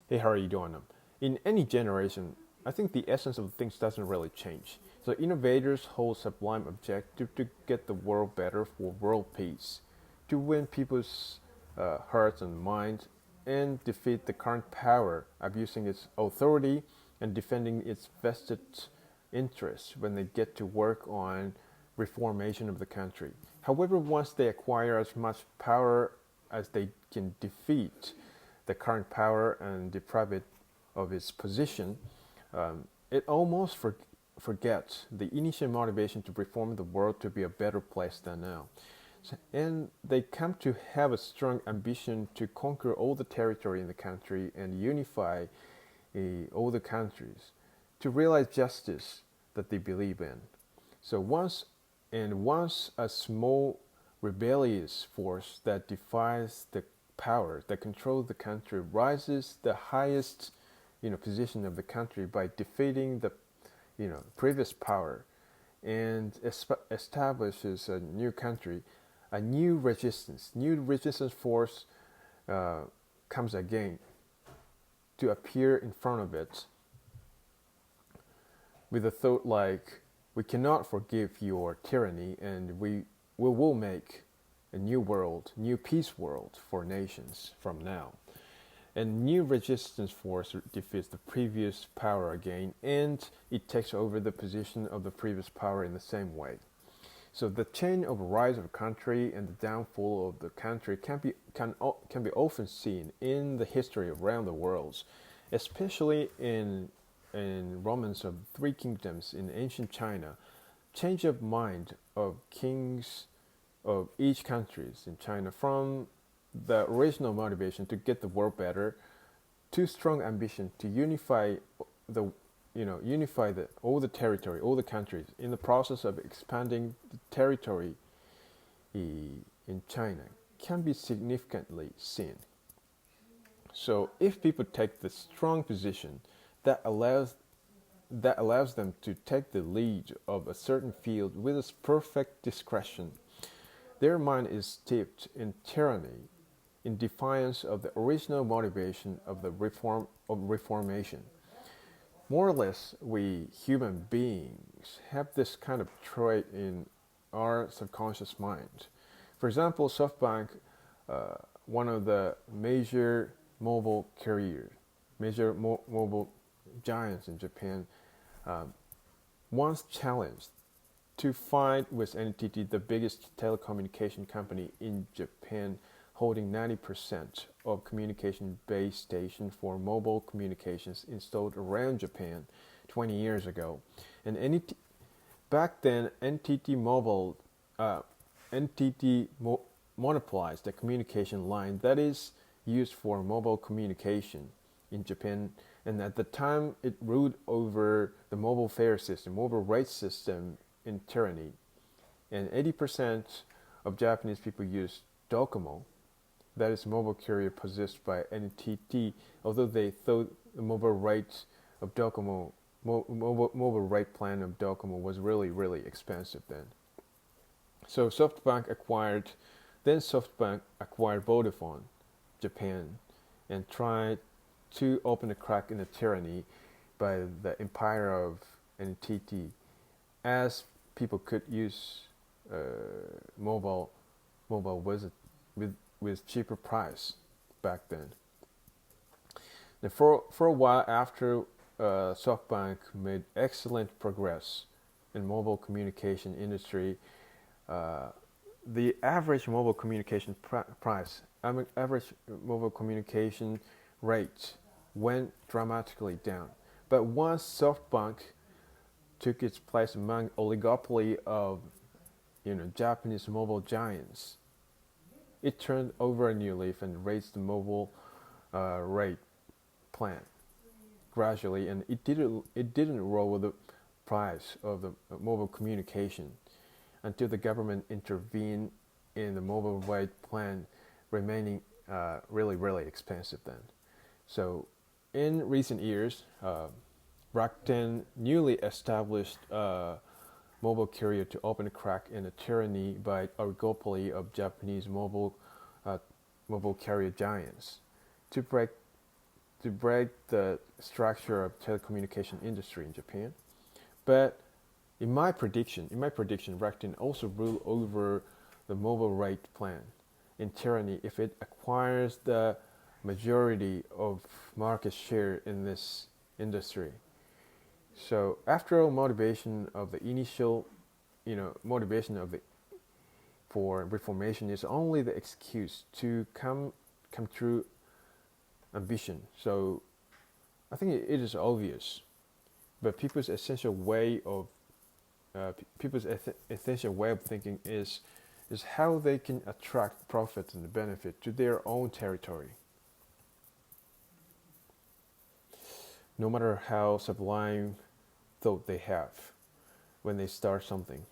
Hey, how are you doing? In any generation, I think the essence of things doesn't really change. So innovators hold sublime objective to get the world better for world peace, to win people's hearts and minds, and defeat the current power, abusing its authority and defending its vested interests when they get to work on reformation of the country. However, once they acquire as much power as they can defeat the current power and deprive it of its position, it almost forgets the initial motivation to reform the world to be a better place than now. And they come to have a strong ambition to conquer all the territory in the country and unify all the countries to realize justice that they believe in. So once a small rebellious force that defies the power that controls the country rises the highest position of the country by defeating the previous power and establishes a new country, a new resistance force comes again to appear in front of it with a thought like, we cannot forgive your tyranny, and we will make a new world, new peace world for nations from now. And new resistance force defeats the previous power again, and it takes over the position of the previous power in the same way. So the chain of rise of a country and the downfall of the country can be often seen in the history around the world, especially in Romans of three kingdoms in ancient China. Change of mind of kings of each countries in China from the original motivation to get the world better to strong ambition to unify all the territory, all the countries in the process of expanding the territory in China can be significantly seen. So if people take the strong position that allows them to take the lead of a certain field with its perfect discretion, their mind is steeped in tyranny, in defiance of the original motivation of the reformation. More or less, we human beings have this kind of trait in our subconscious mind. For example, SoftBank, one of the major mobile carriers, mobile giants in Japan, once challenged to fight with NTT, the biggest telecommunication company in Japan, holding 90% of communication base stations for mobile communications installed around Japan 20 years ago. And back then, NTT monopolized the communication line that is used for mobile communication in Japan, and at the time it ruled over the mobile rate system in tyranny. And 80% of Japanese people use Docomo, that is mobile carrier possessed by NTT, although they thought the mobile rate plan of Docomo was really, really expensive then. So SoftBank acquired Vodafone Japan and tried to open a crack in the tyranny by the empire of NTT, as people could use mobile with cheaper price back then. Now for a while after SoftBank made excellent progress in mobile communication industry, the average mobile communication average mobile communication rate went dramatically down. But once SoftBank took its place among oligopoly of Japanese mobile giants, it turned over a new leaf and raised the mobile rate plan gradually, and it didn't lower the price of the mobile communication until the government intervened in the mobile rate plan, remaining really, really expensive then. So in recent years, Rakuten newly established mobile carrier to open a crack in the tyranny by oligopoly of Japanese mobile carrier giants to break to break the structure of telecommunication industry in Japan. But in my prediction, Rakuten also rule over the mobile rate plan in tyranny if it acquires the majority of market share in this industry. So after all, motivation of the initial, motivation of the for reformation is only the excuse to come true ambition. So I think it is obvious, but people's essential way of thinking is how they can attract profit and benefit to their own territory, no matter how sublime thought they have when they start something.